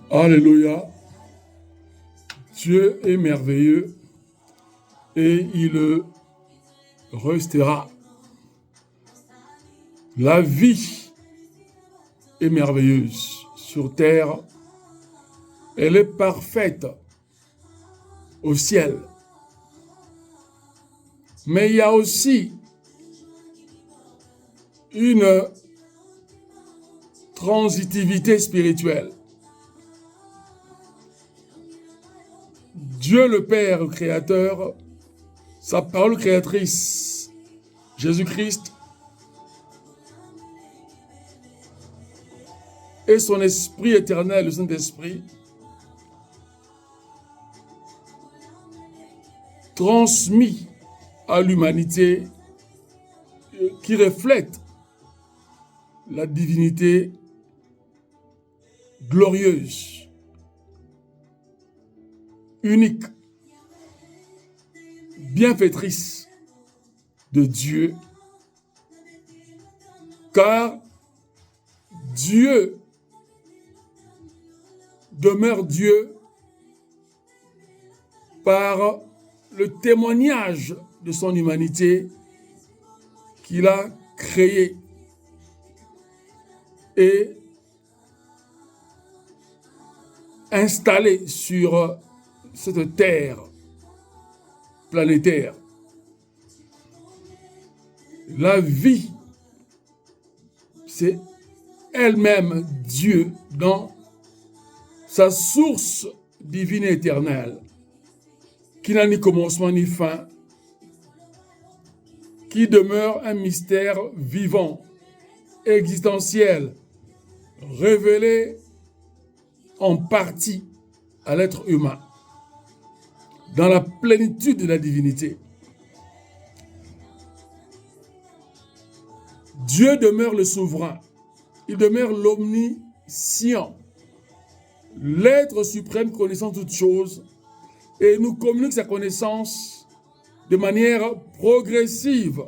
Alléluia. Dieu est merveilleux et il le restera. La vie est merveilleuse sur terre. Elle est parfaite au ciel. Mais il y a aussi une transitivité spirituelle. Dieu le Père créateur, sa parole créatrice, Jésus-Christ, et son Esprit éternel, le Saint-Esprit, transmis à l'humanité qui reflète la divinité glorieuse, unique, bienfaitrice de Dieu, car Dieu demeure Dieu par le témoignage de son humanité qu'il a créée et installée sur cette terre planétaire. La vie, c'est elle-même Dieu dans sa source divine et éternelle, qui n'a ni commencement ni fin, qui demeure un mystère vivant, existentiel, révélé en partie à l'être humain, dans la plénitude de la divinité. Dieu demeure le souverain, il demeure l'omniscient, l'être suprême connaissant toutes choses, et nous communique sa connaissance de manière progressive.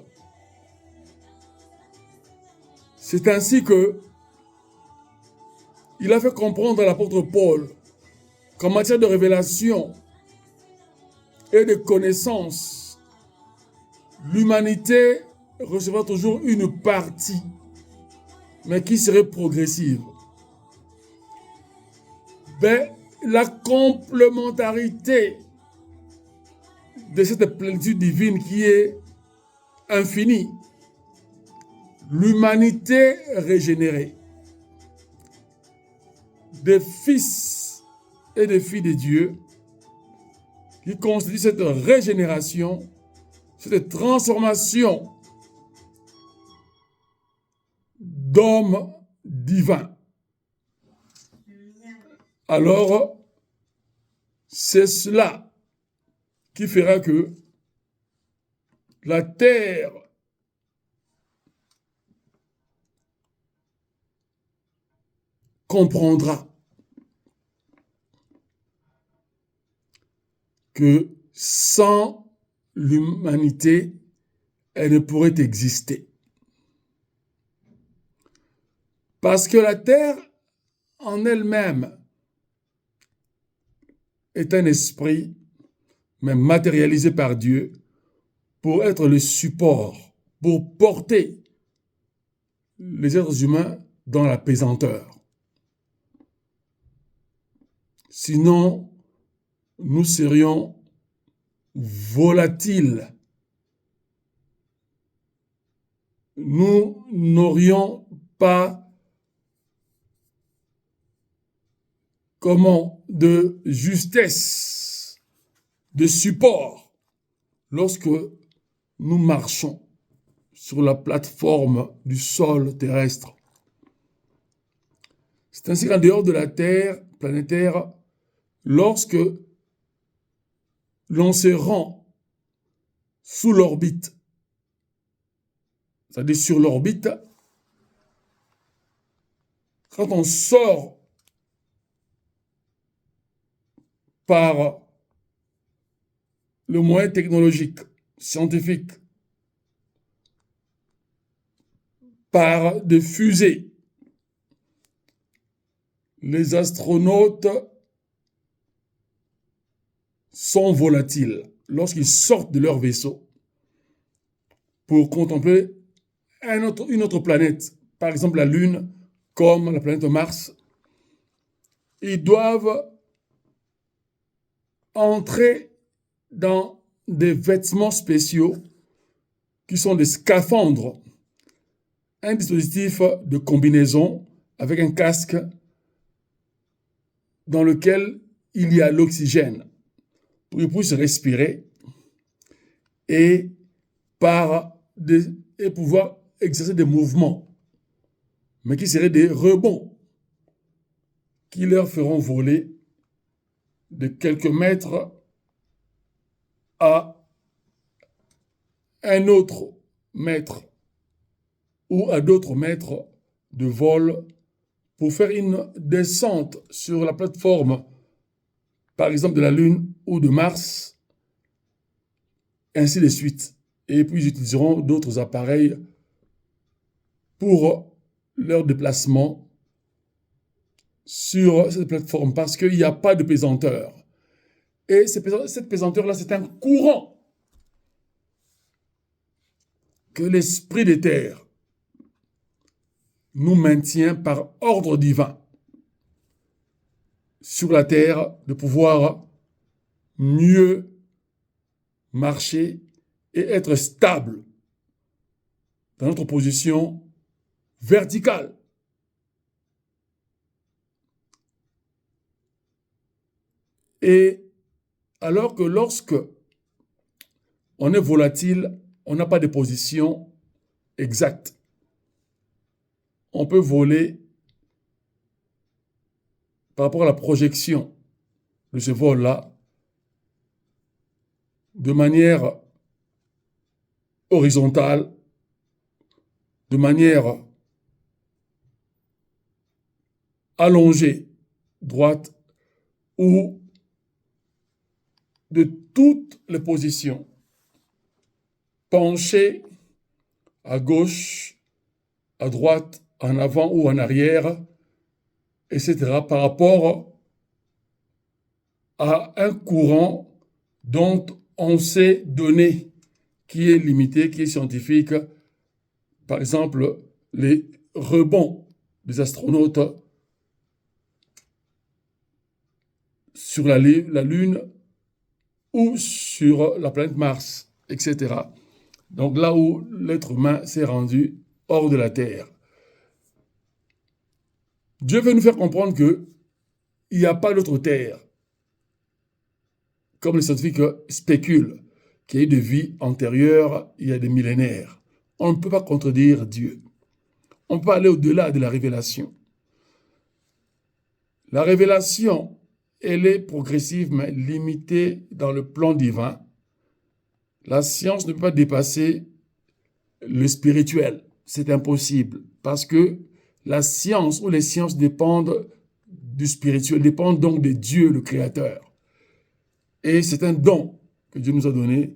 C'est ainsi que il a fait comprendre à l'apôtre Paul qu'en matière de révélation et de connaissance, l'humanité recevra toujours une partie, mais qui serait progressive. Mais la complémentarité de cette plénitude divine qui est infinie, l'humanité régénérée, des fils et des filles de Dieu, qui constitue cette régénération, cette transformation d'hommes divins. Alors, c'est cela qui fera que la terre comprendra que sans l'humanité, elle ne pourrait exister. Parce que la terre en elle-même est un esprit, mais matérialisé par Dieu, pour être le support, pour porter les êtres humains dans la pesanteur. Sinon, nous serions volatiles. Nous n'aurions pas de justesse, de support lorsque nous marchons sur la plateforme du sol terrestre. C'est ainsi qu'en dehors de la Terre planétaire, lorsque l'on se rend sous l'orbite, c'est-à-dire sur l'orbite, quand on sort par le moyen technologique, scientifique, par des fusées, les astronautes sont volatiles lorsqu'ils sortent de leur vaisseau pour contempler une autre planète, par exemple la Lune, comme la planète Mars. Ils doivent entrer dans des vêtements spéciaux qui sont des scaphandres, un dispositif de combinaison avec un casque dans lequel il y a l'oxygène pour qu'ils puissent respirer et pouvoir exercer des mouvements, mais qui seraient des rebonds qui leur feront voler de quelques mètres à un autre mètre ou à d'autres mètres de vol pour faire une descente sur la plateforme, par exemple de la Lune ou de Mars, ainsi de suite. Et puis ils utiliseront d'autres appareils pour leur déplacement sur cette plateforme parce qu'il n'y a pas de pesanteur. Et cette pesanteur-là, c'est un courant que l'esprit des terres nous maintient par ordre divin sur la terre, de pouvoir mieux marcher et être stable dans notre position verticale. Et alors que lorsque on est volatile, on n'a pas de position exacte. On peut voler par rapport à la projection de ce vol-là de manière horizontale, de manière allongée, droite, ou de toutes les positions, penché à gauche, à droite, en avant ou en arrière, etc., par rapport à un courant dont on sait donner, qui est limité, qui est scientifique. Par exemple, les rebonds des astronautes sur la Lune ou sur la planète Mars, etc. Donc là où l'être humain s'est rendu hors de la Terre. Dieu veut nous faire comprendre qu'il n'y a pas d'autre Terre, comme les scientifiques spéculent, qu'il y a eu de vie antérieure il y a des millénaires. On ne peut pas contredire Dieu. On peut aller au-delà de la révélation. La révélation, elle est progressive, mais limitée dans le plan divin. La science ne peut pas dépasser le spirituel. C'est impossible, parce que la science ou les sciences dépendent du spirituel, dépendent donc de Dieu, le Créateur. Et c'est un don que Dieu nous a donné,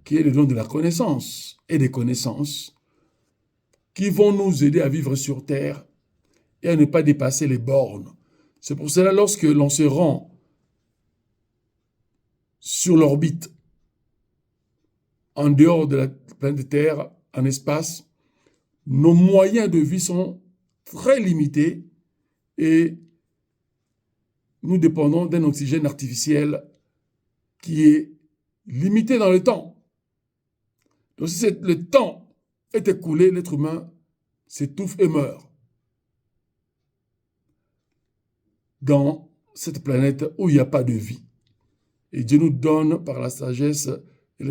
qui est le don de la connaissance et des connaissances, qui vont nous aider à vivre sur terre et à ne pas dépasser les bornes. C'est pour cela, lorsque l'on se rend sur l'orbite, en dehors de la planète Terre, en espace, nos moyens de vie sont très limités et nous dépendons d'un oxygène artificiel qui est limité dans le temps. Donc si le temps est écoulé, l'être humain s'étouffe et meurt dans cette planète où il n'y a pas de vie. Et Dieu nous donne par la sagesse et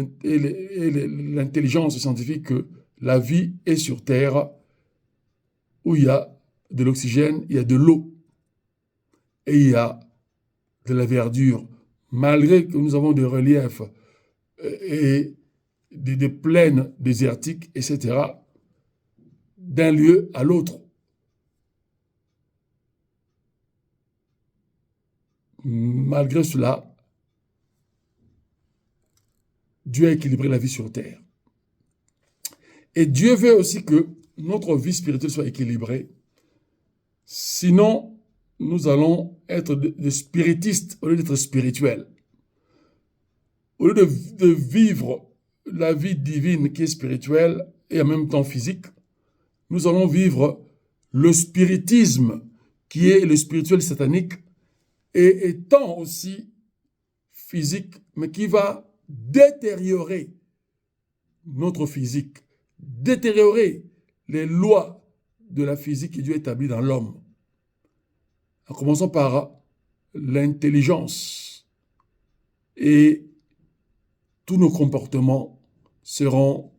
l'intelligence scientifique que la vie est sur Terre où il y a de l'oxygène, il y a de l'eau et il y a de la verdure. Malgré que nous avons des reliefs et des plaines désertiques, etc., d'un lieu à l'autre. Malgré cela, Dieu a équilibré la vie sur terre. Et Dieu veut aussi que notre vie spirituelle soit équilibrée. Sinon, nous allons être des spiritistes au lieu d'être spirituels. Au lieu de vivre la vie divine qui est spirituelle et en même temps physique, nous allons vivre le spiritisme qui est le spirituel satanique et étant aussi physique, mais qui va détériorer notre physique, détériorer les lois de la physique que Dieu a établies dans l'homme. En commençant par l'intelligence. Et tous nos comportements seront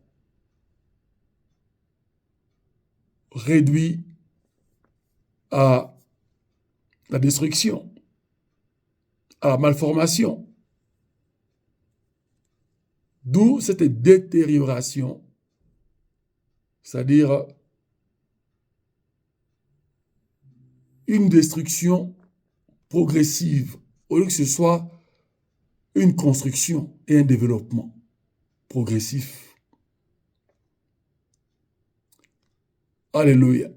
réduits à la destruction, à la malformation. D'où cette détérioration, c'est-à-dire une destruction progressive, au lieu que ce soit une construction et un développement progressif. Alléluia.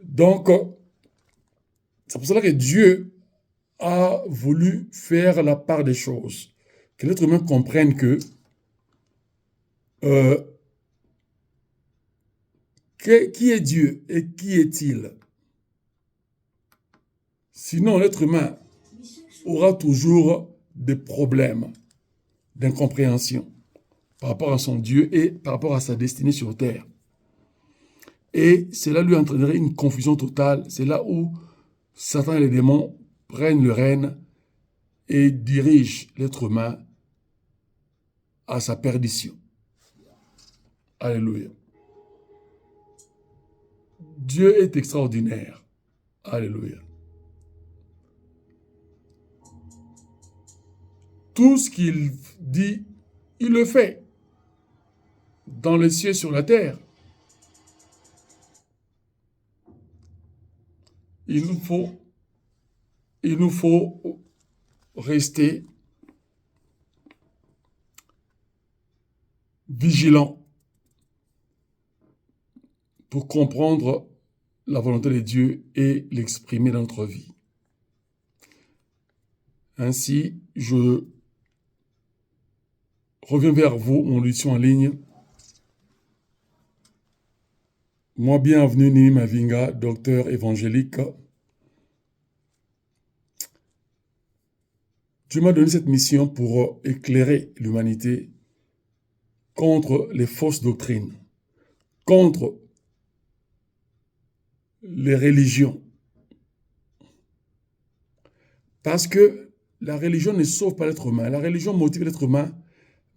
Donc, c'est pour cela que Dieu a voulu faire la part des choses. Que l'être humain comprenne que qui est Dieu et qui est-il? Sinon, l'être humain aura toujours des problèmes d'incompréhension par rapport à son Dieu et par rapport à sa destinée sur terre. Et cela lui entraînerait une confusion totale. C'est là où Satan et les démons prennent le règne et dirigent l'être humain à sa perdition. Alléluia. Dieu est extraordinaire. Alléluia. Tout ce qu'il dit, il le fait. Dans les cieux, sur la terre. Il nous faut rester vigilants pour comprendre la volonté de Dieu et l'exprimer dans notre vie. Ainsi, je reviens vers vous, mon audition en ligne. Moi, bienvenue, Nini Mavinga, docteur évangélique. Dieu m'a donné cette mission pour éclairer l'humanité contre les fausses doctrines, contre les religions. Parce que la religion ne sauve pas l'être humain. La religion motive l'être humain,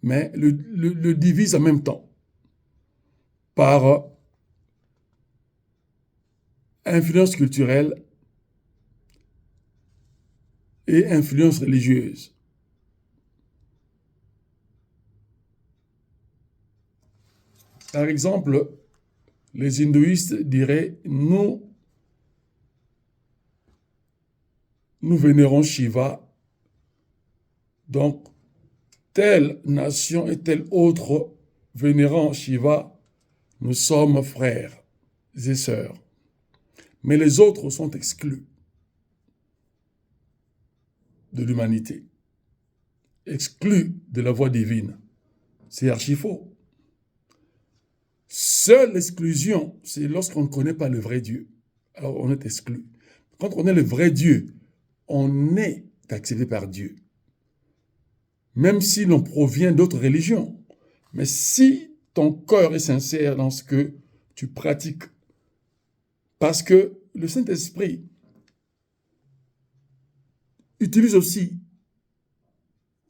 mais le divise en même temps. Par influence culturelle et influence religieuse. Par exemple, les hindouistes diraient, nous vénérons Shiva, donc telle nation et telle autre vénérant Shiva, nous sommes frères et sœurs. Mais les autres sont exclus de l'humanité, exclus de la voie divine. C'est archi faux. Seule exclusion, c'est lorsqu'on ne connaît pas le vrai Dieu. Alors on est exclu. Quand on est le vrai Dieu, on est accepté par Dieu. Même si l'on provient d'autres religions. Mais si ton cœur est sincère dans ce que tu pratiques, parce que le Saint-Esprit utilise aussi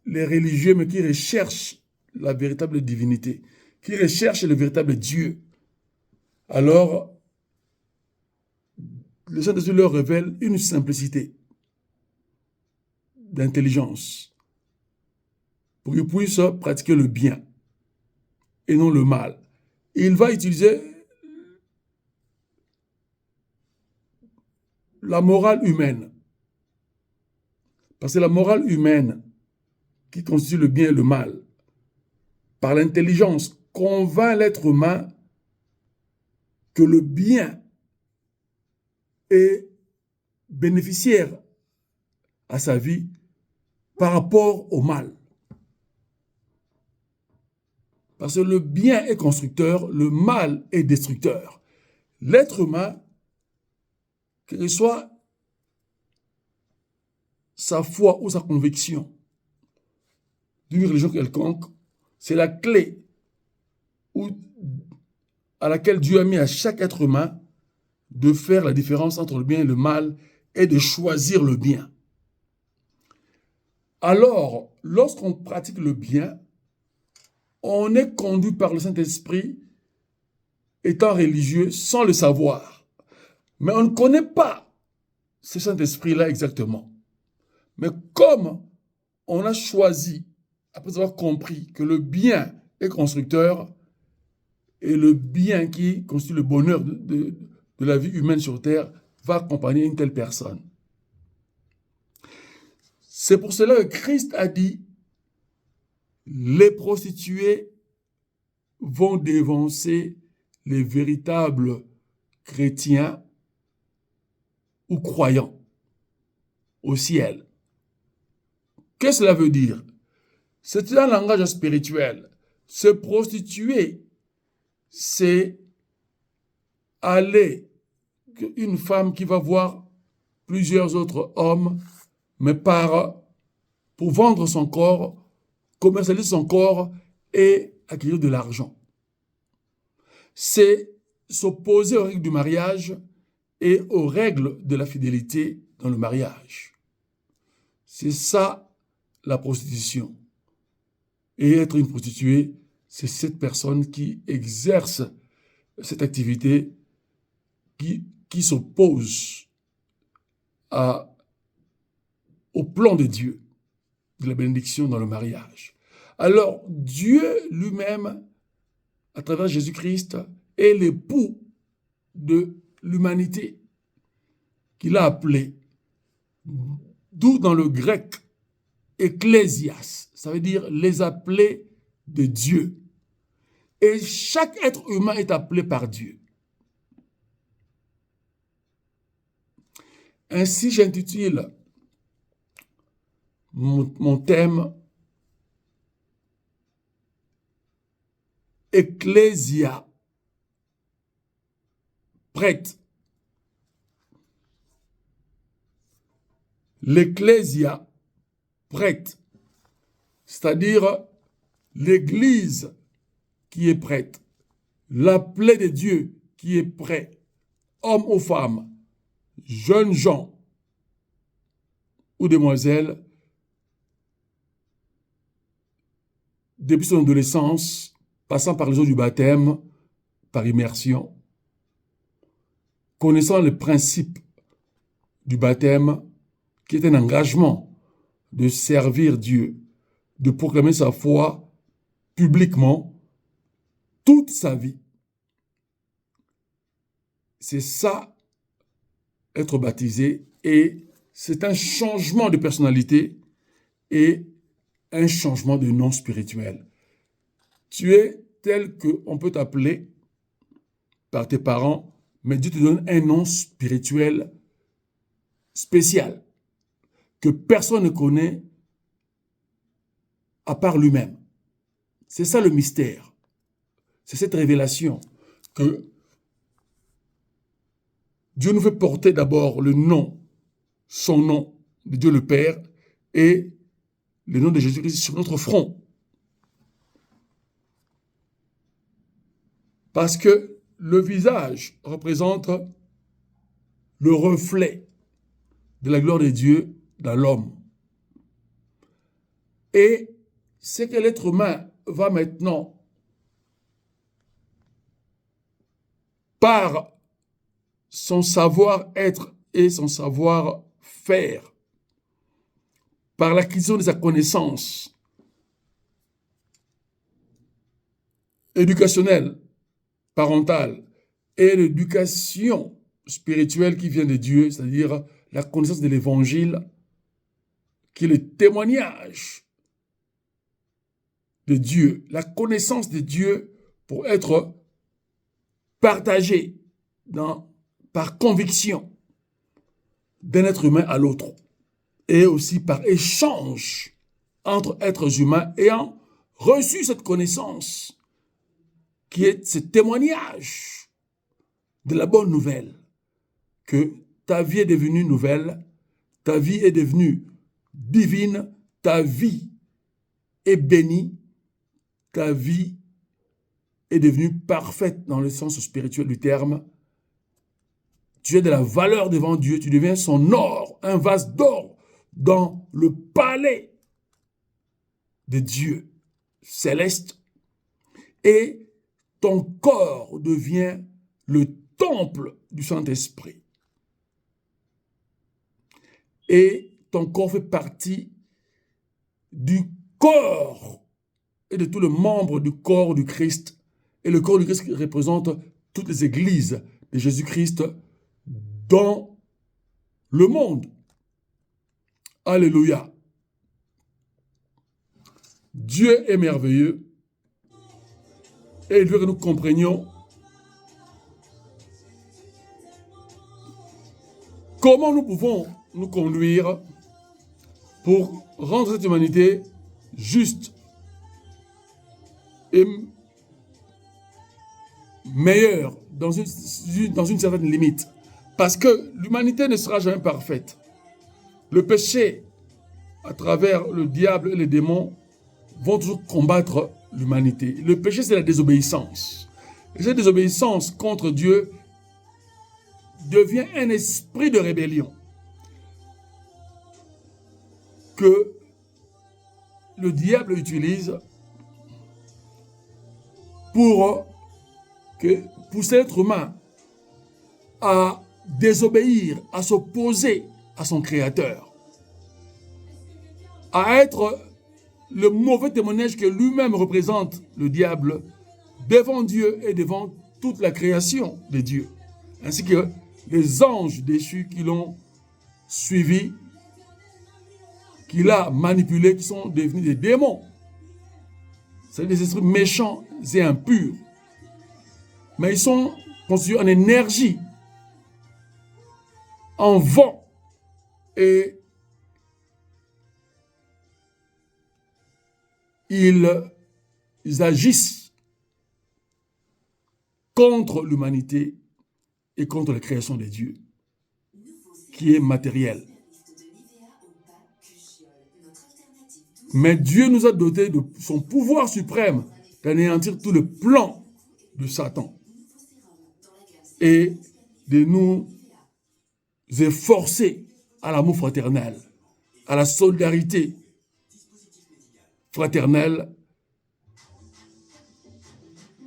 les religieux, mais qui recherchent la véritable divinité, qui recherchent le véritable Dieu. Alors, le Saint-Esprit leur révèle une simplicité d'intelligence pour qu'ils puissent pratiquer le bien et non le mal. Et il va utiliser la morale humaine. Parce que la morale humaine qui constitue le bien et le mal, par l'intelligence, convainc l'être humain que le bien est bénéficiaire à sa vie par rapport au mal. Parce que le bien est constructeur, le mal est destructeur. L'être humain, quelle que soit sa foi ou sa conviction d'une religion quelconque, c'est la clé à laquelle Dieu a mis à chaque être humain de faire la différence entre le bien et le mal et de choisir le bien. Alors, lorsqu'on pratique le bien, on est conduit par le Saint-Esprit, étant religieux, sans le savoir. Mais on ne connaît pas ce Saint-Esprit-là exactement. Mais comme on a choisi, après avoir compris que le bien est constructeur et le bien qui constitue le bonheur de la vie humaine sur terre va accompagner une telle personne. C'est pour cela que Christ a dit, les prostituées vont dévancer les véritables chrétiens ou croyants au ciel. Qu'est-ce que cela veut dire? C'est un langage spirituel. Se prostituer, c'est aller, une femme qui va voir plusieurs autres hommes, mais pour vendre son corps, commercialiser son corps et acquérir de l'argent. C'est s'opposer aux règles du mariage et aux règles de la fidélité dans le mariage. C'est ça la prostitution. Et être une prostituée, c'est cette personne qui exerce cette activité qui s'oppose au plan de Dieu, de la bénédiction dans le mariage. Alors, Dieu lui-même, à travers Jésus-Christ, est l'époux de l'humanité qu'il a appelé, d'où dans le grec, ecclésias, ça veut dire les appelés de Dieu. Et chaque être humain est appelé par Dieu. Ainsi, j'intitule mon thème Ecclésia prête. L'Ecclésia prête, c'est-à-dire l'Église qui est prête, l'appelé de Dieu qui est prêt, hommes ou femmes, jeunes gens ou demoiselles, depuis son adolescence, passant par les eaux du baptême, par immersion, connaissant le principe du baptême, qui est un engagement de servir Dieu, de proclamer sa foi publiquement toute sa vie. C'est ça, être baptisé, et c'est un changement de personnalité et un changement de nom spirituel. Tu es tel qu'on peut t'appeler par tes parents, mais Dieu te donne un nom spirituel spécial que personne ne connaît à part lui-même. C'est ça le mystère. C'est cette révélation que Dieu nous fait porter d'abord le nom, son nom de Dieu le Père et le nom de Jésus-Christ sur notre front. Parce que le visage représente le reflet de la gloire de Dieu dans l'homme. Et c'est que l'être humain va maintenant, par son savoir-être et son savoir-faire, par l'acquisition de sa connaissance éducationnelle, parentale, et l'éducation spirituelle qui vient de Dieu, c'est-à-dire la connaissance de l'Évangile, qui est le témoignage de Dieu, la connaissance de Dieu pour être partagée par conviction. d'un être humain à l'autre, et aussi par échange entre êtres humains ayant reçu cette connaissance, qui est ce témoignage de la bonne nouvelle, que ta vie est devenue nouvelle, ta vie est devenue divine, ta vie est bénie, ta vie est devenue parfaite dans le sens spirituel du terme. Tu as de la valeur devant Dieu, tu deviens son or, un vase d'or dans le palais de Dieu céleste, et ton corps devient le temple du Saint-Esprit. Et ton corps fait partie du corps et de tous les membres du corps du Christ. Et le corps du Christ représente toutes les églises de Jésus-Christ dans le monde. Alléluia. Dieu est merveilleux et il veut que nous comprenions comment nous pouvons nous conduire pour rendre cette humanité juste et meilleure dans une certaine limite. Parce que l'humanité ne sera jamais parfaite. Le péché, à travers le diable et les démons, vont toujours combattre l'humanité. Le péché, c'est la désobéissance. Et cette désobéissance contre Dieu devient un esprit de rébellion que le diable utilise pour pousser l'être humain à désobéir, à s'opposer à son Créateur, à être le mauvais témoignage que lui-même représente, le diable, devant Dieu et devant toute la création de Dieu, ainsi que les anges déchus qui l'ont suivi, qu'il a manipulés, qui sont devenus des démons. C'est des esprits méchants et impurs. Mais ils sont constitués en énergie, en vent, et ils agissent contre l'humanité et contre la création de Dieu, qui est matérielle. Mais Dieu nous a dotés de son pouvoir suprême d'anéantir tout le plan de Satan et de nous efforcer à l'amour fraternel, à la solidarité fraternelle,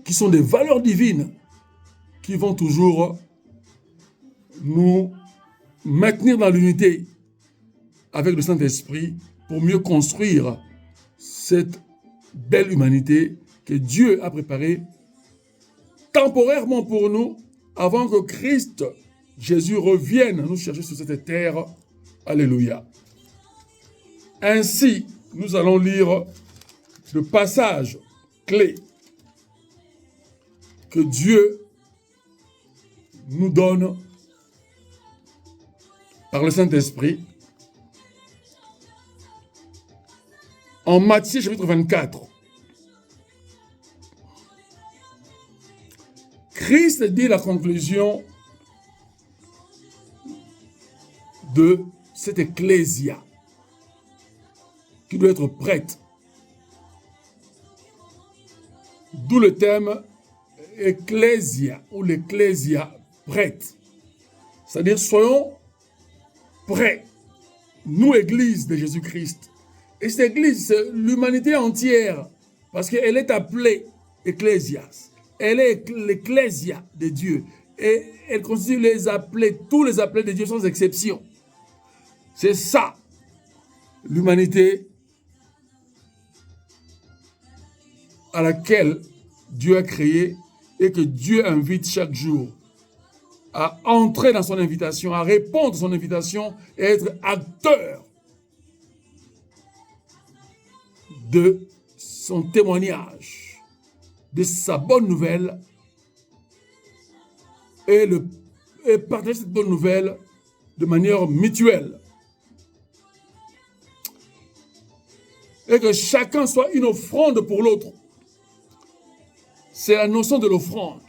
qui sont des valeurs divines qui vont toujours nous maintenir dans l'unité avec le Saint-Esprit pour mieux construire cette belle humanité que Dieu a préparée temporairement pour nous avant que Christ, Jésus, revienne nous chercher sur cette terre. Alléluia. Ainsi, nous allons lire le passage clé que Dieu nous donne par le Saint-Esprit en Matthieu chapitre 24. Christ dit la conclusion de cette ecclésia qui doit être prête. D'où le thème ecclésia ou l'ecclésia prête. C'est-à-dire soyons prêts. Nous, Église de Jésus-Christ. Et cette Église, c'est l'humanité entière parce qu'elle est appelée ecclésias. Elle est l'ecclésia de Dieu. Et elle constitue les appelés, tous les appelés de Dieu sans exception. C'est ça, l'humanité à laquelle Dieu a créé et que Dieu invite chaque jour à entrer dans son invitation, à répondre à son invitation et être acteur de son témoignage, de sa bonne nouvelle et partager cette bonne nouvelle de manière mutuelle. Et que chacun soit une offrande pour l'autre. C'est la notion de l'offrande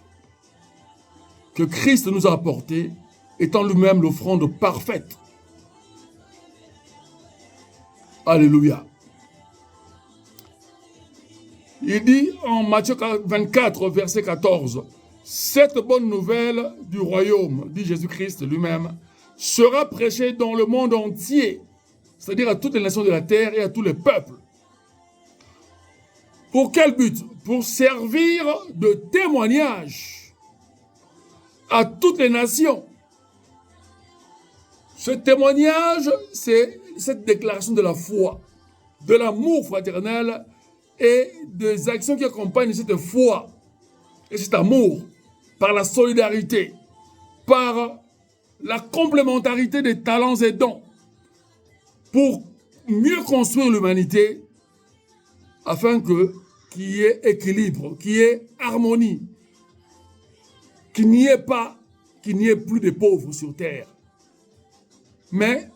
que Christ nous a apportée, étant lui-même l'offrande parfaite. Alléluia. Il dit en Matthieu 24, verset 14, « Cette bonne nouvelle du royaume, dit Jésus-Christ lui-même, sera prêchée dans le monde entier, c'est-à-dire à toutes les nations de la terre et à tous les peuples. » Pour quel but? Pour servir de témoignage à toutes les nations. Ce témoignage, c'est cette déclaration de la foi, de l'amour fraternel et des actions qui accompagnent cette foi et cet amour par la solidarité, par la complémentarité des talents et dons pour mieux construire l'humanité afin qu'il y ait équilibre, qu'il y ait harmonie, qu'il n'y ait plus de pauvres sur terre, mais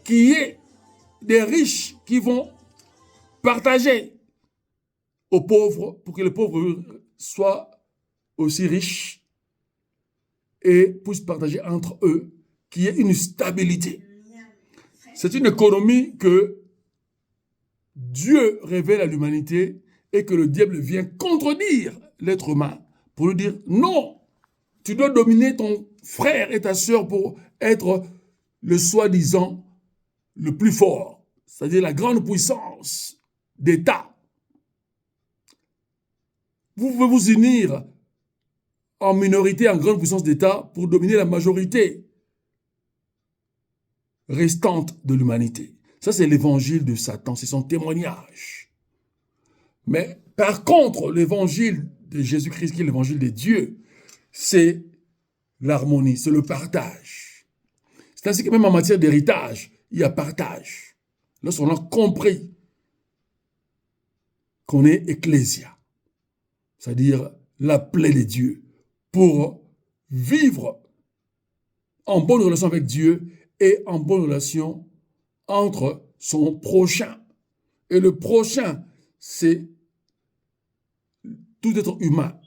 qu'il y ait des riches qui vont partager aux pauvres pour que les pauvres soient aussi riches et puissent partager entre eux, qu'il y ait une stabilité. C'est une économie que Dieu révèle à l'humanité et que le diable vient contredire l'être humain pour lui dire non, tu dois dominer ton frère et ta sœur pour être le soi-disant le plus fort, c'est-à-dire la grande puissance d'État. Vous pouvez vous unir en minorité, en grande puissance d'État pour dominer la majorité restante de l'humanité. Ça, c'est l'évangile de Satan, c'est son témoignage. Mais par contre, l'évangile de Jésus-Christ, qui est l'évangile de Dieu, c'est l'harmonie, c'est le partage. C'est ainsi que même en matière d'héritage, il y a partage. Lorsqu'on a compris qu'on est ecclésia, c'est-à-dire l'appelé de Dieu, pour vivre en bonne relation avec Dieu et en bonne relation entre son prochain. Et le prochain, c'est tout être humain,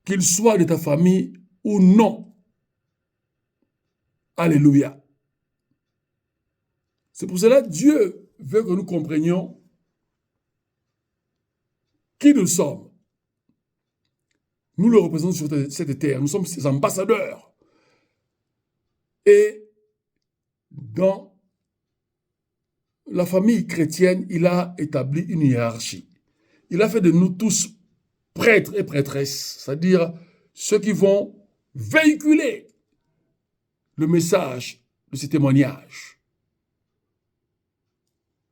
qu'il soit de ta famille ou non. Alléluia. C'est pour cela que Dieu veut que nous comprenions qui nous sommes. Nous le représentons sur cette terre. Nous sommes ses ambassadeurs. Et dans la famille chrétienne, il a établi une hiérarchie. Il a fait de nous tous prêtres et prêtresses, c'est-à-dire ceux qui vont véhiculer le message de ces témoignages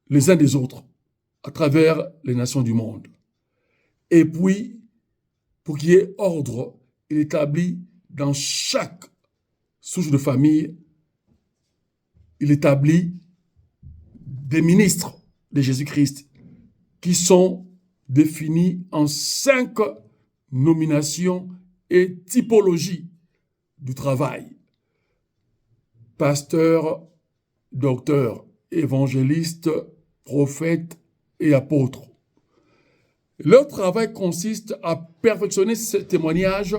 les uns des autres à travers les nations du monde. Et puis, pour qu'il y ait ordre, il établit dans chaque souche de famille, il établit des ministres de Jésus-Christ qui sont définis en 5 nominations et typologies du travail. Pasteur, docteur, évangéliste, prophète et apôtre. Leur travail consiste à perfectionner ce témoignage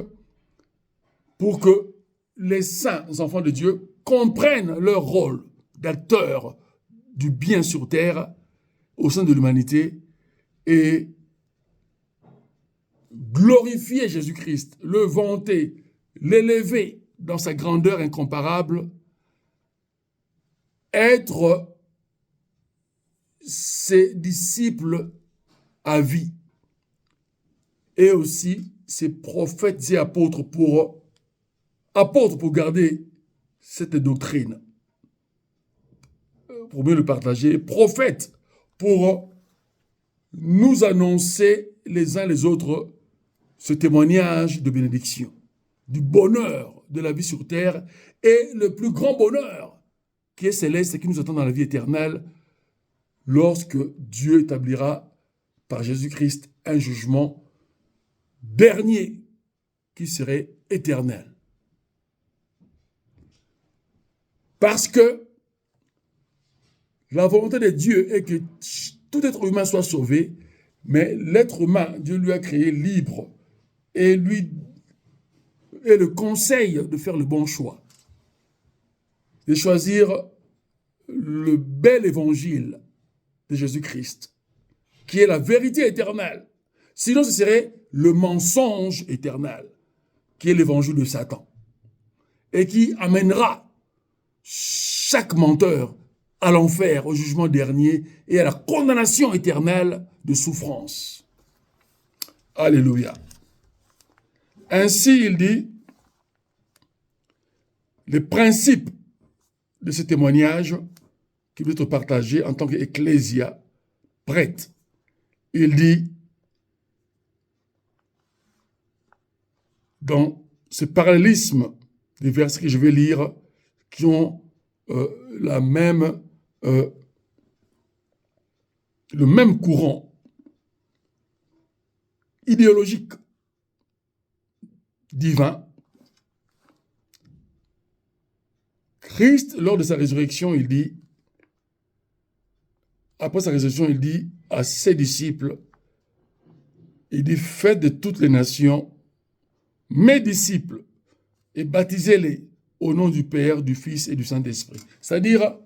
pour que les saints enfants de Dieu comprennent leur rôle d'acteurs du bien sur terre au sein de l'humanité et glorifier Jésus-Christ, le vanter, l'élever dans sa grandeur incomparable, être ses disciples à vie et aussi ses prophètes et apôtres pour garder cette doctrine, pour mieux le partager, prophètes pour nous annoncer les uns les autres ce témoignage de bénédiction, du bonheur de la vie sur terre et le plus grand bonheur qui est céleste et qui nous attend dans la vie éternelle lorsque Dieu établira par Jésus-Christ un jugement dernier qui serait éternel. Parce que la volonté de Dieu est que tout être humain soit sauvé, mais l'être humain, Dieu lui a créé libre et lui le conseil de faire le bon choix, de choisir le bel évangile de Jésus-Christ, qui est la vérité éternelle. Sinon, ce serait le mensonge éternel, qui est l'évangile de Satan, et qui amènera chaque menteur à l'enfer, au jugement dernier, et à la condamnation éternelle de souffrance. Alléluia. Ainsi, il dit, les principes de ce témoignage qui doit être partagé en tant qu'ecclésia prête. Il dit, dans ce parallélisme des versets que je vais lire, qui ont le même courant idéologique divin, Christ, lors de sa résurrection, il dit, après sa résurrection, il dit à ses disciples, il dit, faites de toutes les nations mes disciples et baptisez-les au nom du Père, du Fils et du Saint-Esprit. C'est-à-dire,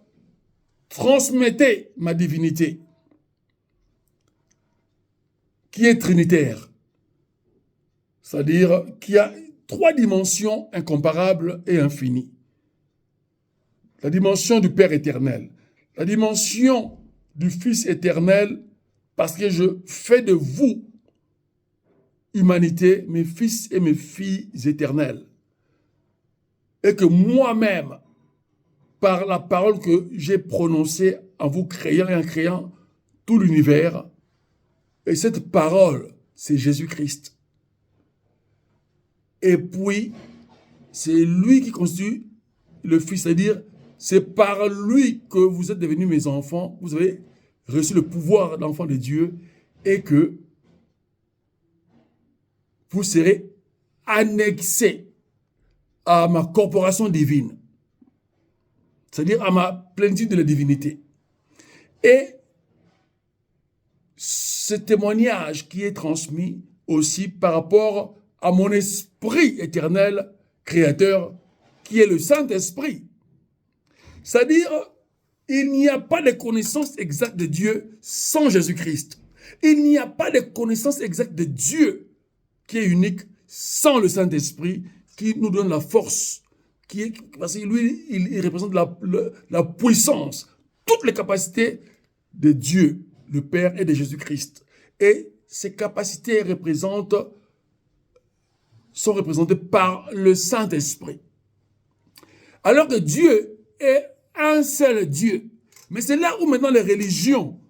transmettez ma divinité, qui est trinitaire, c'est-à-dire qui a 3 dimensions incomparables et infinies. La dimension du Père éternel, la dimension du Fils éternel, parce que je fais de vous, humanité, mes fils et mes filles éternelles. Et que moi-même, par la parole que j'ai prononcée en vous créant et en créant tout l'univers, et cette parole, c'est Jésus-Christ. Et puis, c'est lui qui constitue le Fils, c'est-à-dire, c'est par lui que vous êtes devenus mes enfants, vous avez reçu le pouvoir d'enfant de Dieu, et que vous serez annexés à ma corporation divine, c'est-à-dire à ma plénitude de la divinité. Et ce témoignage qui est transmis aussi par rapport à mon esprit éternel créateur, qui est le Saint-Esprit. C'est-à-dire, il n'y a pas de connaissance exacte de Dieu sans Jésus-Christ. Il n'y a pas de connaissance exacte de Dieu qui est unique sans le Saint-Esprit qui nous donne la force, parce que lui, il représente la puissance, toutes les capacités de Dieu, le Père et de Jésus-Christ. Et ces capacités sont représentées par le Saint-Esprit. Alors que Dieu est un seul Dieu. Mais c'est là où maintenant les religions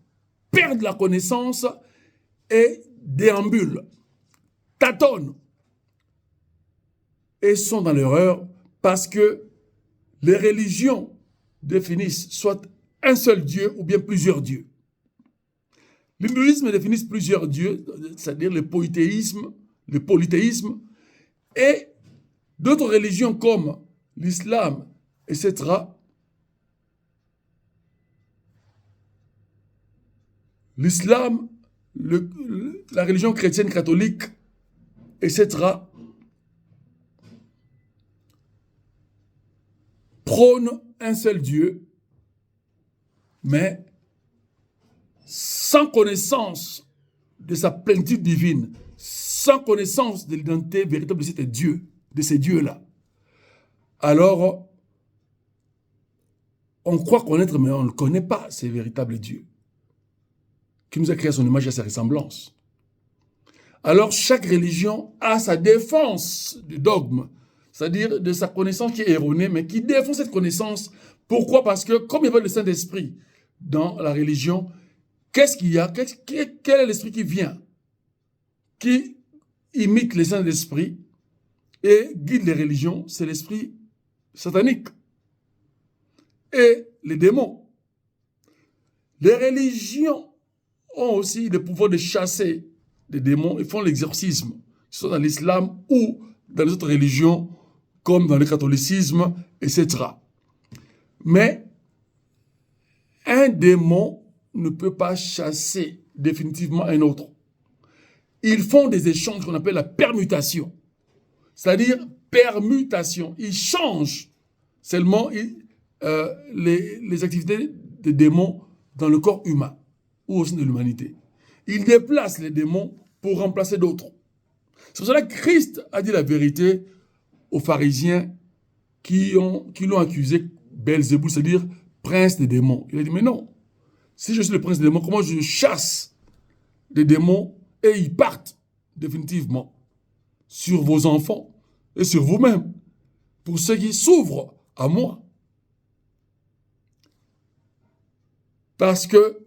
perdent la connaissance et déambulent, tâtonnent et sont dans l'erreur parce que les religions définissent soit un seul Dieu ou bien plusieurs dieux. L'hindouisme définit plusieurs dieux, c'est-à-dire le polythéisme, et d'autres religions comme l'islam, etc., l'islam, la religion chrétienne catholique, etc., prônent un seul Dieu, mais sans connaissance de sa plénitude divine, sans connaissance de l'identité véritable de ces dieux-là. Alors, on croit connaître, mais on ne connaît pas ces véritables dieux, qui nous a créé à son image et à sa ressemblance. Alors, chaque religion a sa défense du dogme, c'est-à-dire de sa connaissance qui est erronée, mais qui défend cette connaissance. Pourquoi? Parce que, comme il y a pas le Saint-Esprit dans la religion, qu'est-ce qu'il y a? Quel est l'esprit qui vient, qui imite le Saint-Esprit et guide les religions? C'est l'esprit satanique et les démons. Les religions ont aussi le pouvoir de chasser des démons et font l'exorcisme, que ce soit dans l'islam ou dans les autres religions, comme dans le catholicisme, etc. Mais un démon ne peut pas chasser définitivement un autre. Ils font des échanges qu'on appelle la permutation. C'est-à-dire permutation. Ils changent seulement les activités des démons dans le corps humain ou au sein de l'humanité. Ils déplacent les démons pour remplacer d'autres. C'est pour cela que Christ a dit la vérité aux pharisiens qui l'ont accusé Belzéboul, c'est-à-dire prince des démons. Il a dit, mais non, si je suis le prince des démons, comment je chasse les démons et ils partent définitivement sur vos enfants et sur vous-même, pour ceux qui s'ouvrent à moi. Parce que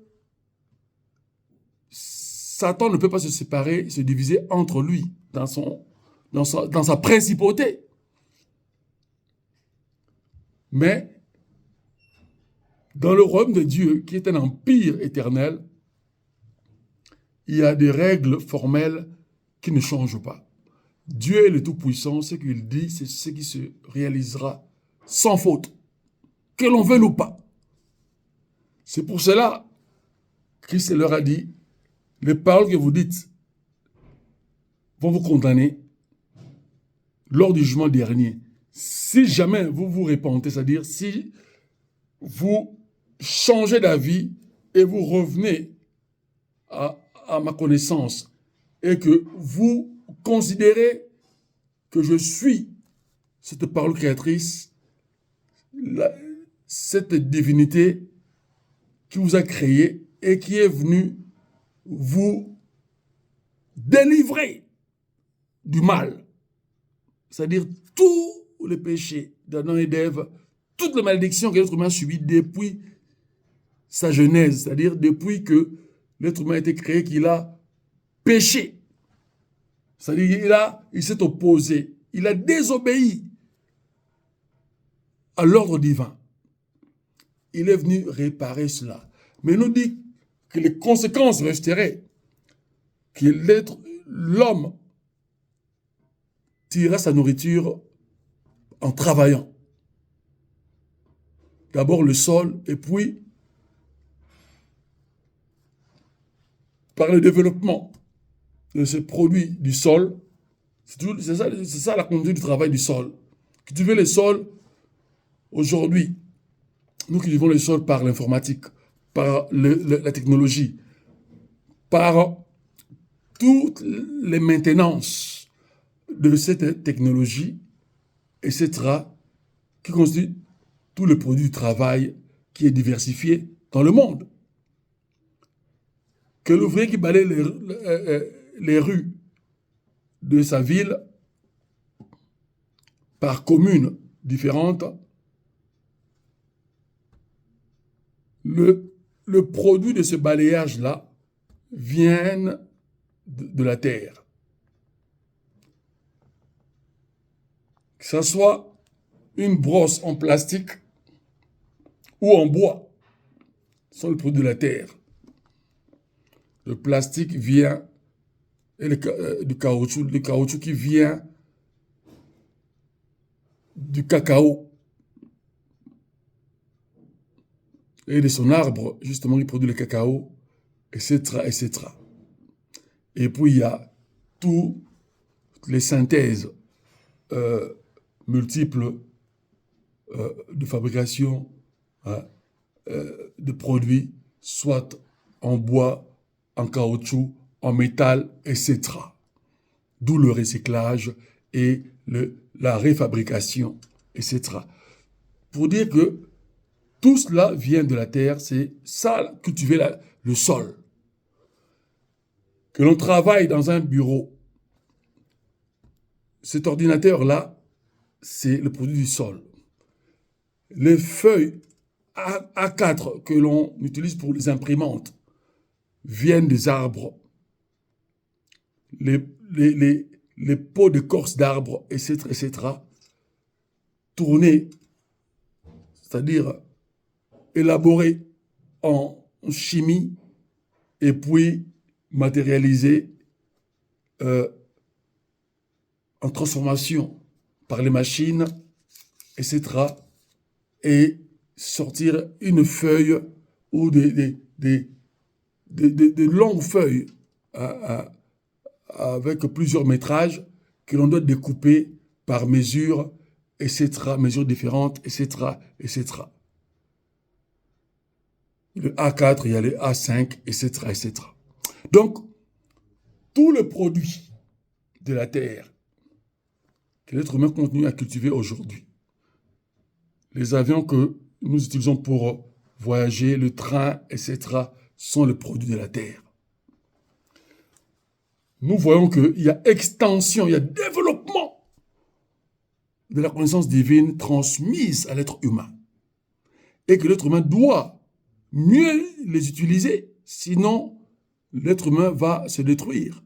Satan ne peut pas se séparer, se diviser entre lui, dans sa principauté. Mais dans le royaume de Dieu, qui est un empire éternel, il y a des règles formelles qui ne changent pas. Dieu est le Tout-Puissant, ce qu'il dit, c'est ce qui se réalisera sans faute, que l'on veuille ou pas. C'est pour cela que Christ leur a dit, les paroles que vous dites vont vous condamner lors du jugement dernier. Si jamais vous vous repentez, c'est-à-dire si vous changez d'avis et vous revenez à ma connaissance et que vous considérez que je suis cette parole créatrice, cette divinité qui vous a créé et qui est venue vous délivrer du mal, c'est-à-dire tous les péchés d'Adam et d'Ève, toutes les malédictions que l'être humain a subies depuis sa genèse, c'est-à-dire depuis que l'être humain a été créé, qu'il a péché. C'est-à-dire il s'est opposé, il a désobéi à l'ordre divin. Il est venu réparer cela. Mais il nous dit que les conséquences resteraient, que l'homme tirera sa nourriture en travaillant. D'abord le sol, et puis par le développement de ce produit du sol. C'est ça la conduite du travail du sol. Cultiver le sol, aujourd'hui, nous cultivons le sol par l'informatique, par la technologie, par toutes les maintenances de cette technologie, etc., qui constitue tout le produit du travail qui est diversifié dans le monde. Que l'ouvrier qui balaye les rues de sa ville par communes différentes, le produit de ce balayage-là vient de la terre. Que ce soit une brosse en plastique ou en bois, ce sont les produits de la terre. Le plastique vient, et du caoutchouc qui vient du cacao et de son arbre, justement, qui produit le cacao, etc., etc. Et puis, il y a toutes les synthèses multiples de fabrication de produits, soit en bois, en caoutchouc, en métal, etc. D'où le recyclage et la réfabrication, etc. Pour dire que tout cela vient de la terre, c'est ça, cultiver le sol. Que l'on travaille dans un bureau, cet ordinateur-là, c'est le produit du sol. Les feuilles A4 que l'on utilise pour les imprimantes viennent des arbres. Les pots d'écorce d'arbres, etc., etc., tournés, c'est-à-dire élaborés en chimie et puis matérialisés en transformation par les machines, etc., et sortir une feuille ou des longues feuilles avec plusieurs métrages que l'on doit découper par mesure, etc., mesures différentes, etc., etc. Le A4, il y a le A5, etc., etc. Donc, tout le produit de la terre que l'être humain continue à cultiver aujourd'hui, les avions que nous utilisons pour voyager, le train, etc., sont le produit de la terre. Nous voyons qu'il y a extension, il y a développement de la connaissance divine transmise à l'être humain. Et que l'être humain doit mieux les utiliser, sinon l'être humain va se détruire.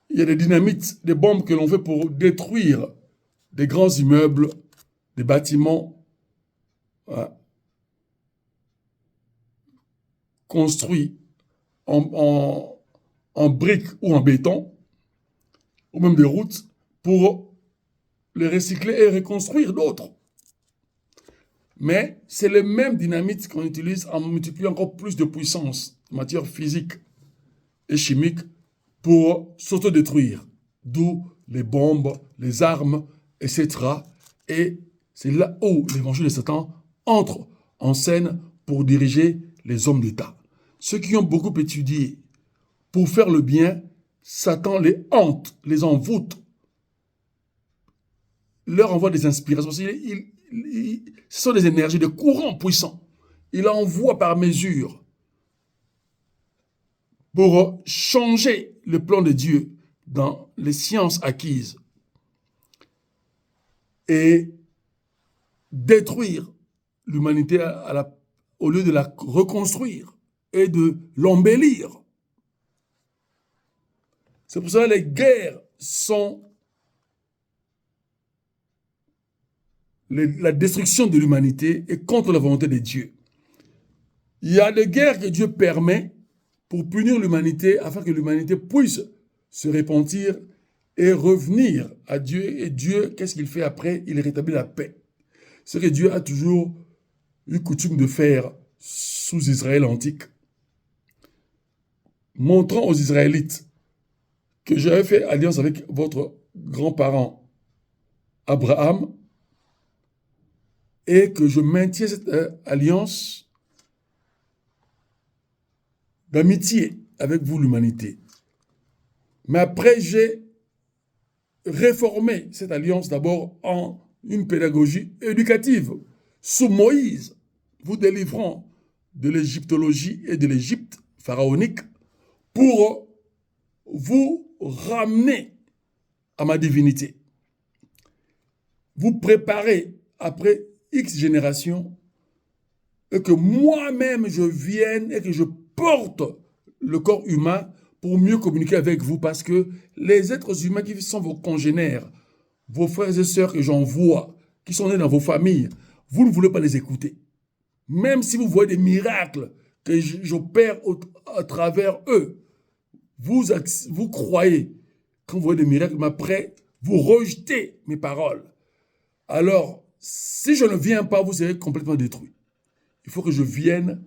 Il y a des dynamites, des bombes que l'on fait pour détruire des grands immeubles, des bâtiments construits en briques ou en béton, ou même des routes, pour les recycler et reconstruire d'autres. Mais c'est le même dynamite qu'on utilise en multipliant encore plus de puissance, de matière physique et chimique, pour s'autodétruire. D'où les bombes, les armes, etc. Et c'est là où l'évangile de Satan entre en scène pour diriger les hommes d'État. Ceux qui ont beaucoup étudié pour faire le bien, Satan les hante, les envoûte, leur envoie des inspirations. Ce sont des énergies, des courants puissants. Il envoie par mesure pour changer le plan de Dieu dans les sciences acquises et détruire l'humanité au lieu de la reconstruire et de l'embellir. C'est pour ça que les guerres sont la destruction de l'humanité et contre la volonté de Dieu. Il y a des guerres que Dieu permet pour punir l'humanité afin que l'humanité puisse se repentir et revenir à Dieu. Et Dieu, qu'est-ce qu'il fait après? Il rétablit la paix. Ce que Dieu a toujours eu coutume de faire sous Israël antique, montrant aux Israélites que j'avais fait alliance avec votre grand-parent Abraham et que je maintiens cette alliance d'amitié avec vous, l'humanité. Mais après, j'ai réformé cette alliance d'abord en une pédagogie éducative sous Moïse, vous délivrant de l'égyptologie et de l'Égypte pharaonique pour vous ramener à ma divinité. Vous préparez après X générations et que moi-même je vienne et que je porte le corps humain pour mieux communiquer avec vous, parce que les êtres humains qui sont vos congénères, vos frères et sœurs que j'envoie, qui sont nés dans vos familles, vous ne voulez pas les écouter. Même si vous voyez des miracles que j'opère à travers eux, vous croyez quand vous voyez des miracles, mais après, vous rejetez mes paroles. Alors, si je ne viens pas, vous serez complètement détruit. Il faut que je vienne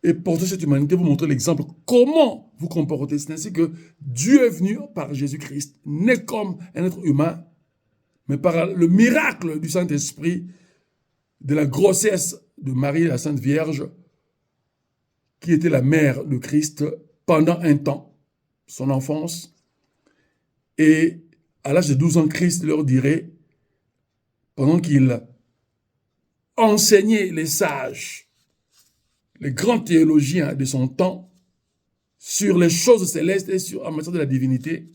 et porter cette humanité, vous montrer l'exemple, comment vous comportez. C'est ainsi que Dieu est venu par Jésus-Christ, né comme un être humain, mais par le miracle du Saint-Esprit, de la grossesse de Marie, la Sainte Vierge, qui était la mère de Christ pendant un temps, son enfance. Et à l'âge de 12 ans, Christ leur dirait, pendant qu'il enseignait les sages, les grands théologiens de son temps, sur les choses célestes et en matière de la divinité,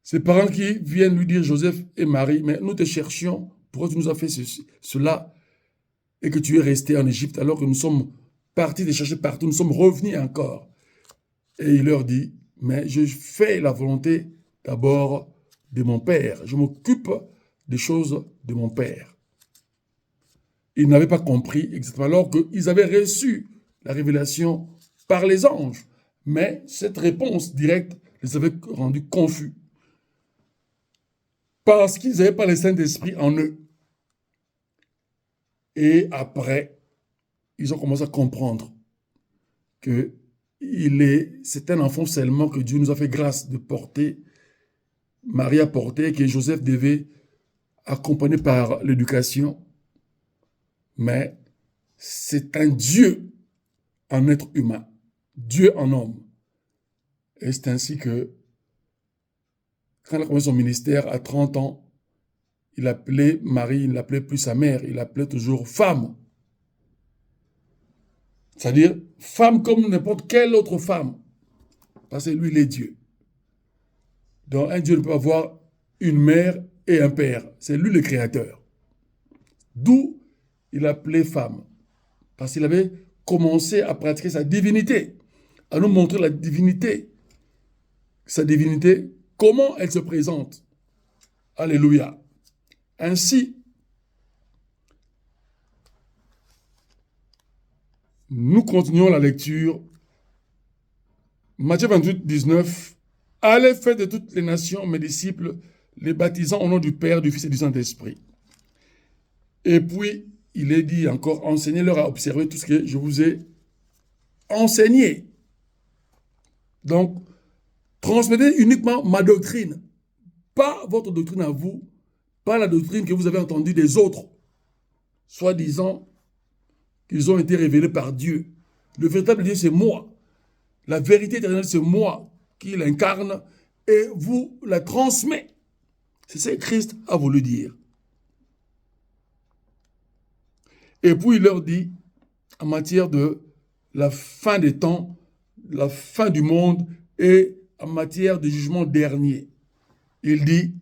ses parents qui viennent lui dire, Joseph et Marie, mais nous te cherchions, pourquoi tu nous as fait cela et que tu es resté en Égypte alors que nous sommes partis te chercher partout, nous sommes revenus encore. Et il leur dit, mais je fais la volonté d'abord de mon Père, je m'occupe des choses de mon Père. Ils n'avaient pas compris exactement, alors qu'ils avaient reçu la révélation par les anges. Mais cette réponse directe les avait rendus confus. Parce qu'ils n'avaient pas le Saint-Esprit en eux. Et après, ils ont commencé à comprendre que c'est un enfant seulement que Dieu nous a fait grâce de porter, Marie a porté, que Joseph devait accompagner par l'éducation. Mais c'est un Dieu en être humain, Dieu en homme. Et c'est ainsi que, quand il a commencé son ministère à 30 ans, il appelait Marie, il n'appelait plus sa mère, il l'appelait toujours femme. C'est-à-dire, femme comme n'importe quelle autre femme. Parce que lui, il est Dieu. Donc, un Dieu ne peut avoir une mère et un père. C'est lui le créateur. D'où il appelait femme. Parce qu'il avait commencé à pratiquer sa divinité, à nous montrer la divinité. Sa divinité, comment elle se présente. Alléluia. Ainsi, nous continuons la lecture. Matthieu 28, 19. Allez faire de toutes les nations mes disciples, les baptisant au nom du Père, du Fils et du Saint-Esprit. Et puis, il est dit encore, enseignez-leur à observer tout ce que je vous ai enseigné. Donc, transmettez uniquement ma doctrine, pas votre doctrine à vous, pas la doctrine que vous avez entendue des autres, soi-disant qu'ils ont été révélés par Dieu. Le véritable Dieu, c'est moi. La vérité éternelle, c'est moi qui l'incarne et vous la transmet. C'est ce que Christ a voulu dire. Et puis il leur dit, en matière de la fin des temps, la fin du monde et en matière de jugement dernier, il dit,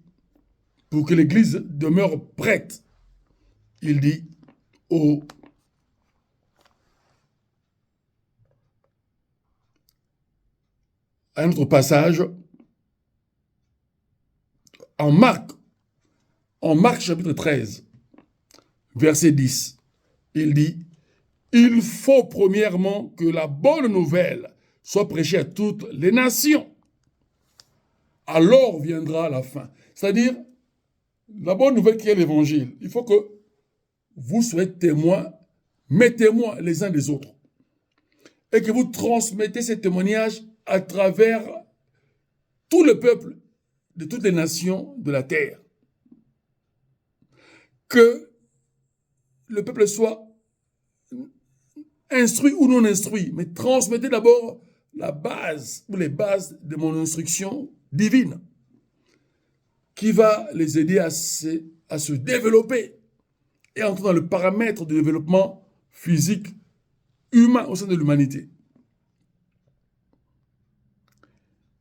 pour que l'Église demeure prête, il dit un autre passage, en Marc chapitre 13, verset 10, il dit, il faut premièrement que la bonne nouvelle soit prêchée à toutes les nations. Alors viendra la fin. C'est-à-dire, la bonne nouvelle qui est l'évangile, il faut que vous soyez témoins, mes témoins les uns des autres. Et que vous transmettez ces témoignages à travers tout le peuple de toutes les nations de la terre. Que le peuple soit instruit ou non instruit, mais transmettez d'abord la base ou les bases de mon instruction divine qui va les aider à se développer et entrer dans le paramètre du développement physique humain au sein de l'humanité.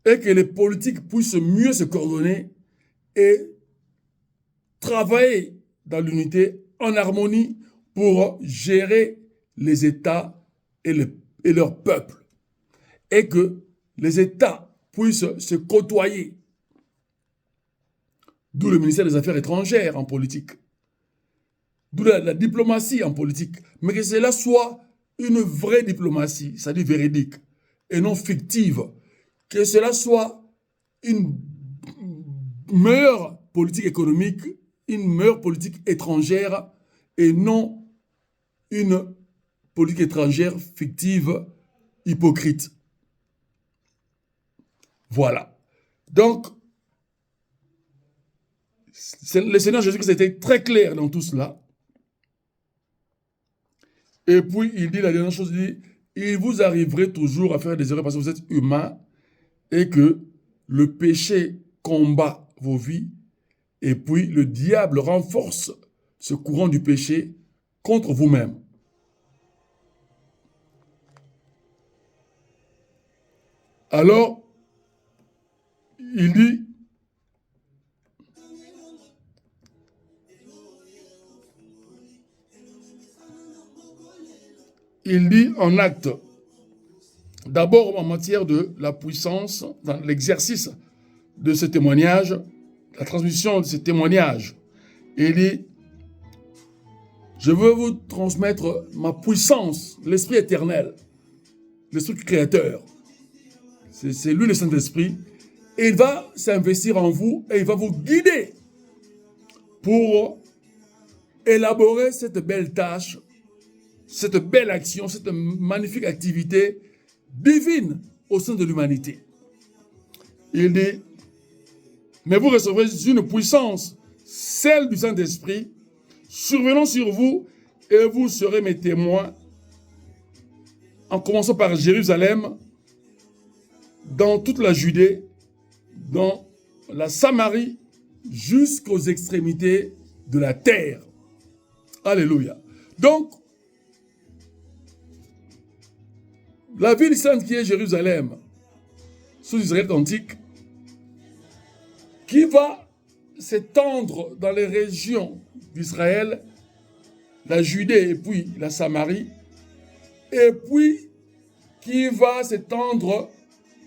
Et que les politiques puissent mieux se coordonner et travailler dans l'unité, en harmonie, pour gérer les États et leurs peuples. Et que les États puissent se côtoyer. D'où le ministère des Affaires étrangères en politique. D'où la diplomatie en politique. Mais que cela soit une vraie diplomatie, c'est-à-dire véridique, et non fictive. Que cela soit une meilleure politique économique, une meilleure politique étrangère, et non une politique étrangère fictive, hypocrite. Voilà. Donc, le Seigneur Jésus-Christ était très clair dans tout cela. Et puis, il dit la dernière chose, il dit, il vous arriverait toujours à faire des erreurs parce que vous êtes humain et que le péché combat vos vies et puis le diable renforce ce courant du péché contre vous-même. Alors, il dit en acte, d'abord en matière de la puissance, dans l'exercice de ce témoignage, la transmission de ces témoignages. Il dit, je veux vous transmettre ma puissance, l'Esprit éternel, l'Esprit créateur. C'est lui le Saint-Esprit. Et il va s'investir en vous et il va vous guider pour élaborer cette belle tâche, cette belle action, cette magnifique activité divine au sein de l'humanité. Il dit, mais vous recevrez une puissance, celle du Saint-Esprit, survenant sur vous, et vous serez mes témoins, en commençant par Jérusalem, dans toute la Judée, dans la Samarie, jusqu'aux extrémités de la terre. Alléluia. Donc, la ville sainte qui est Jérusalem, sous Israël antique, qui va s'étendre dans les régions d'Israël, la Judée et puis la Samarie, et puis qui va s'étendre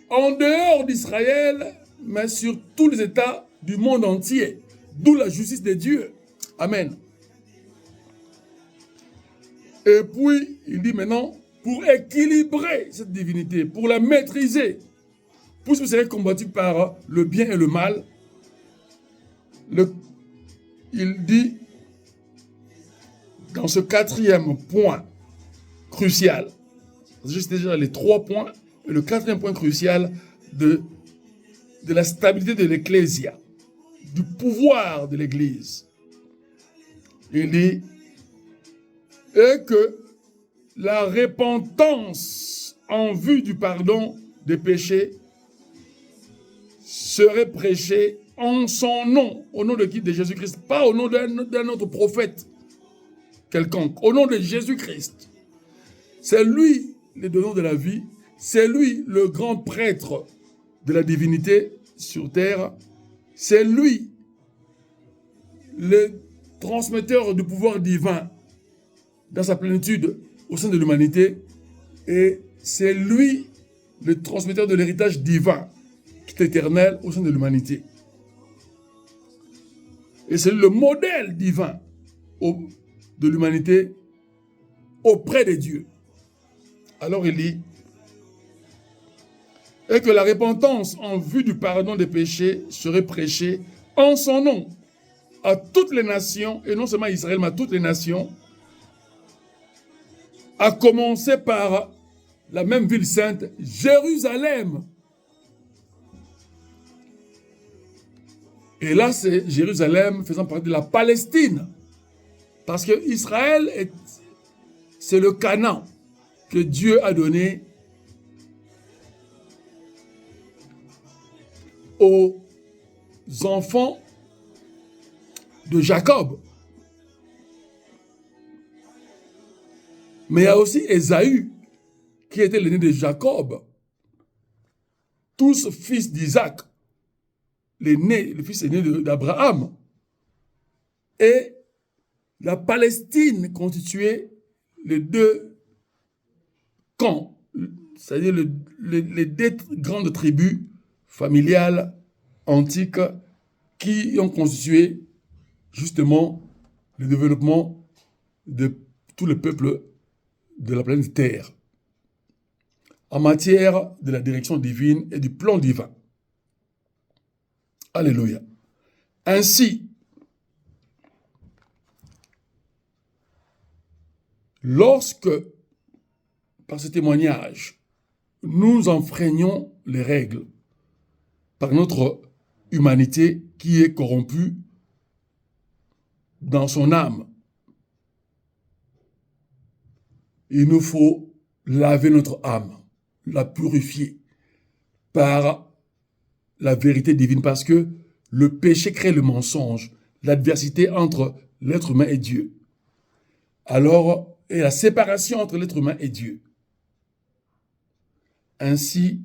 en dehors d'Israël, mais sur tous les États du monde entier, d'où la justice de Dieu. Amen. Et puis, il dit maintenant, pour équilibrer cette divinité, pour la maîtriser, puisque vous serez combattu par le bien et le mal, il dit, dans ce quatrième point crucial, juste déjà les 3 points, et le 4e point crucial de la stabilité de l'Ecclésia, du pouvoir de l'Église. Il dit, et que la repentance en vue du pardon des péchés serait prêchée en son nom, au nom de qui? De Jésus-Christ, pas au nom d'un autre prophète quelconque, au nom de Jésus-Christ. C'est lui le donneur de la vie, c'est lui le grand prêtre de la divinité sur terre, c'est lui le transmetteur du pouvoir divin dans sa plénitude au sein de l'humanité, et c'est lui le transmetteur de l'héritage divin qui est éternel au sein de l'humanité. Et c'est le modèle divin de l'humanité auprès de Dieu. Alors il dit, et que la repentance en vue du pardon des péchés serait prêchée en son nom à toutes les nations, et non seulement à Israël, mais à toutes les nations, à commencer par la même ville sainte, Jérusalem. Et là, c'est Jérusalem faisant partie de la Palestine. Parce que Israël, c'est le Canaan que Dieu a donné aux enfants de Jacob. Mais il y a aussi Ésaü, qui était l'aîné de Jacob, tous fils d'Isaac, le fils aîné d'Abraham. Et la Palestine constituait les 2 camps, c'est-à-dire les 2 grandes tribus familiales antiques qui ont constitué justement le développement de tout le peuple de la planète Terre en matière de la direction divine et du plan divin. Alléluia. Ainsi, lorsque, par ce témoignage, nous enfreignons les règles par notre humanité qui est corrompue dans son âme, il nous faut laver notre âme, la purifier par la vérité divine, parce que le péché crée le mensonge, l'adversité entre l'être humain et Dieu. Alors, et la séparation entre l'être humain et Dieu. Ainsi,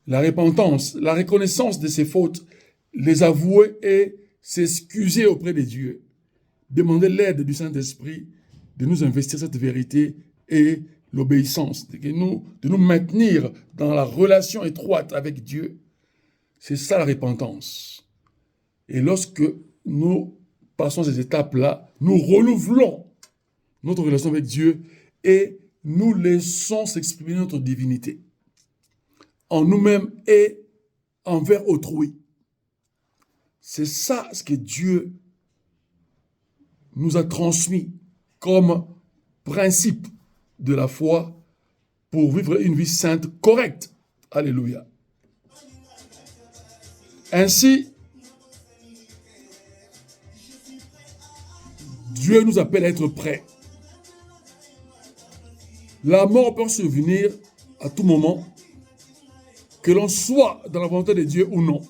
la repentance, la reconnaissance de ses fautes, les avouer et s'excuser auprès de Dieu, demander l'aide du Saint-Esprit de nous investir cette vérité et l'obéissance, de nous maintenir dans la relation étroite avec Dieu. C'est ça la repentance. Et lorsque nous passons ces étapes-là, nous renouvelons notre relation avec Dieu et nous laissons s'exprimer notre divinité en nous-mêmes et envers autrui. C'est ça ce que Dieu nous a transmis comme principe de la foi pour vivre une vie sainte correcte. Alléluia. Ainsi, Dieu nous appelle à être prêts. La mort peut survenir à tout moment, que l'on soit dans la volonté de Dieu ou non.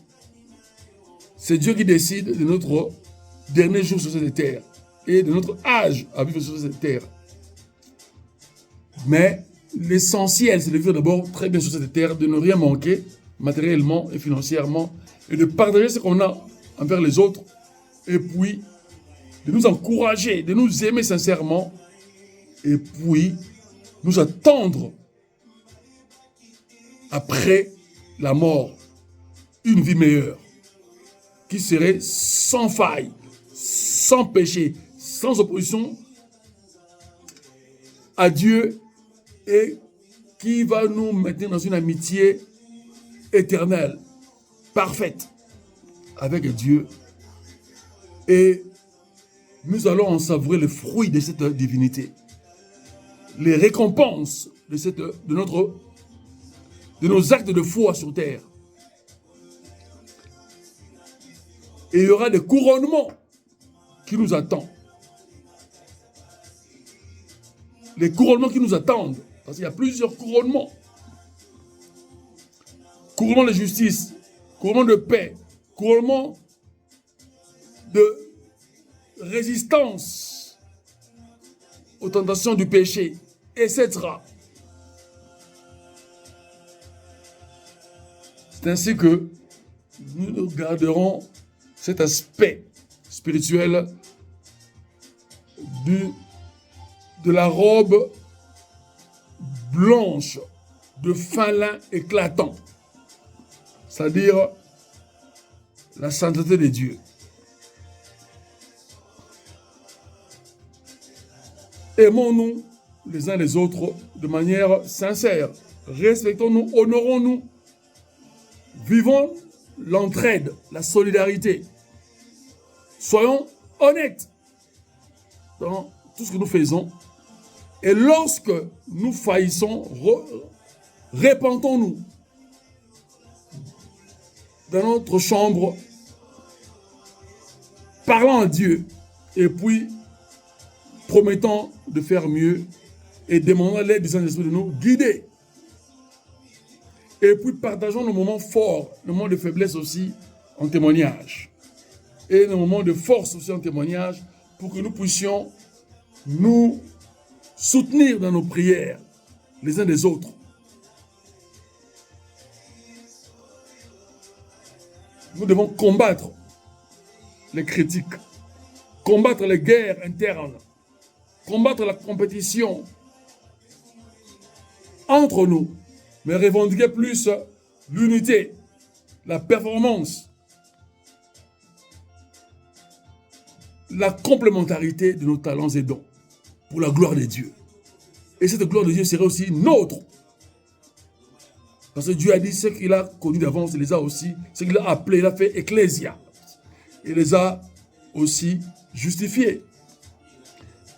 C'est Dieu qui décide de notre dernier jour sur cette terre et de notre âge à vivre sur cette terre. Mais l'essentiel, c'est de vivre d'abord très bien sur cette terre, de ne rien manquer matériellement et financièrement, et de partager ce qu'on a envers les autres, et puis de nous encourager, de nous aimer sincèrement, et puis nous attendre après la mort une vie meilleure, qui serait sans faille, sans péché, sans opposition à Dieu, et qui va nous maintenir dans une amitié éternelle, parfaite, avec Dieu. Et nous allons en savourer le fruit de cette divinité, les récompenses de nos actes de foi sur terre. Et il y aura des couronnements qui nous attendent. Les couronnements qui nous attendent, parce qu'il y a plusieurs couronnements. Couronnement de justice, couronnement de paix, couronnement de résistance aux tentations du péché, etc. C'est ainsi que nous garderons cet aspect spirituel de la robe blanche de fin lin éclatant, c'est-à-dire la sainteté de Dieu. Aimons-nous les uns les autres de manière sincère. Respectons-nous, honorons-nous. Vivons l'entraide, la solidarité. Soyons honnêtes dans tout ce que nous faisons. Et lorsque nous faillissons, répentons-nous dans notre chambre, parlant à Dieu, et puis promettons de faire mieux et demandons l'aide du Saint-Esprit de nous guider. Et puis partageons nos moments forts, nos moments de faiblesse aussi en témoignage. Et nos moments de force aussi en témoignage pour que nous puissions nous soutenir dans nos prières les uns des autres. Nous devons combattre les critiques, combattre les guerres internes, combattre la compétition entre nous, mais revendiquer plus l'unité, la performance, la complémentarité de nos talents et dons pour la gloire de Dieu. Et cette gloire de Dieu serait aussi nôtre. Parce que Dieu a dit ce qu'il a connu d'avance, il les a aussi, ce qu'il a appelé, il a fait ecclésia. Il les a aussi justifiés.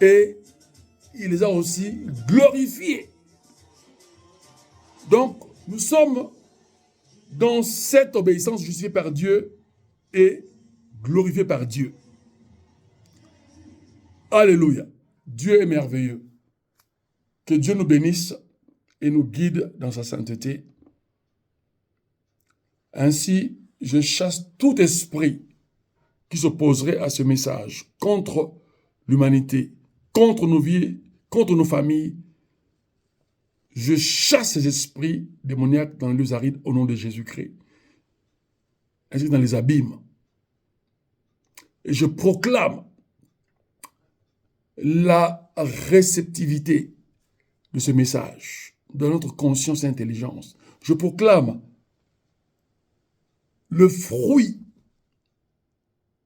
Et il les a aussi glorifiés. Donc, nous sommes dans cette obéissance justifiée par Dieu et glorifiée par Dieu. Alléluia. Dieu est merveilleux. Que Dieu nous bénisse et nous guide dans sa sainteté. Ainsi, je chasse tout esprit qui s'opposerait à ce message contre l'humanité, contre nos vies, contre nos familles. Je chasse ces esprits démoniaques dans les lieux arides au nom de Jésus-Christ, ainsi que dans les abîmes. Et je proclame la réceptivité de ce message dans notre conscience et intelligence. Je proclame le fruit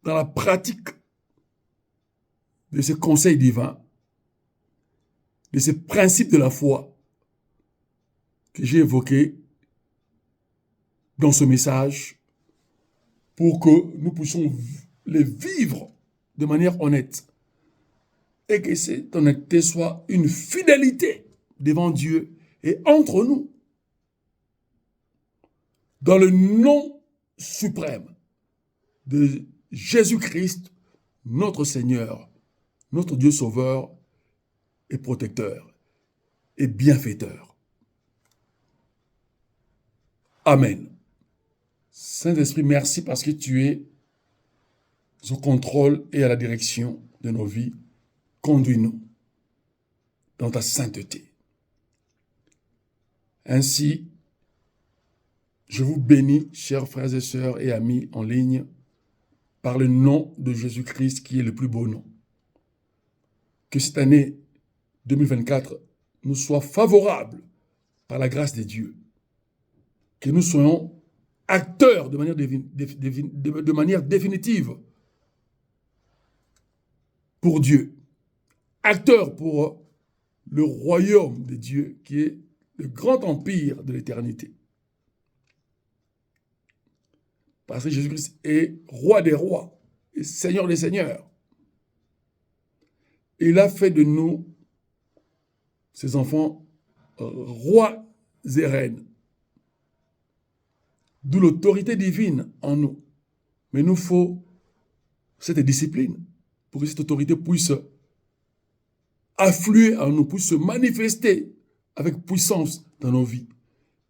dans la pratique de ce conseil divin, de ces principes de la foi que j'ai évoqués dans ce message pour que nous puissions les vivre de manière honnête. Et que cette honnêteté soit une fidélité devant Dieu et entre nous. Dans le nom suprême de Jésus-Christ, notre Seigneur, notre Dieu sauveur et protecteur et bienfaiteur. Amen. Saint-Esprit, merci parce que tu es au contrôle et à la direction de nos vies. Conduis-nous dans ta sainteté. Ainsi, je vous bénis, chers frères et sœurs et amis en ligne, par le nom de Jésus-Christ qui est le plus beau nom. Que cette année 2024 nous soit favorable par la grâce de Dieu. Que nous soyons acteurs de manière définitive pour Dieu. Acteurs pour le royaume de Dieu qui est le grand empire de l'éternité. Parce que Jésus-Christ est roi des rois et seigneur des seigneurs. Il a fait de nous, ses enfants, rois et reines. D'où l'autorité divine en nous. Mais il nous faut cette discipline pour que cette autorité puisse affluer en nous, puisse se manifester avec puissance dans nos vies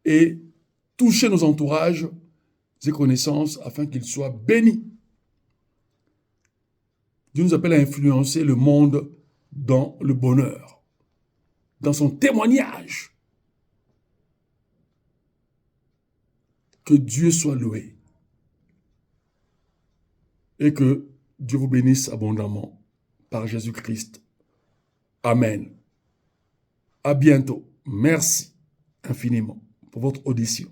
et toucher nos entourages et connaissances afin qu'ils soient bénis. Dieu nous appelle à influencer le monde dans le bonheur, dans son témoignage. Que Dieu soit loué et que Dieu vous bénisse abondamment par Jésus-Christ. Amen. À bientôt. Merci infiniment pour votre audition.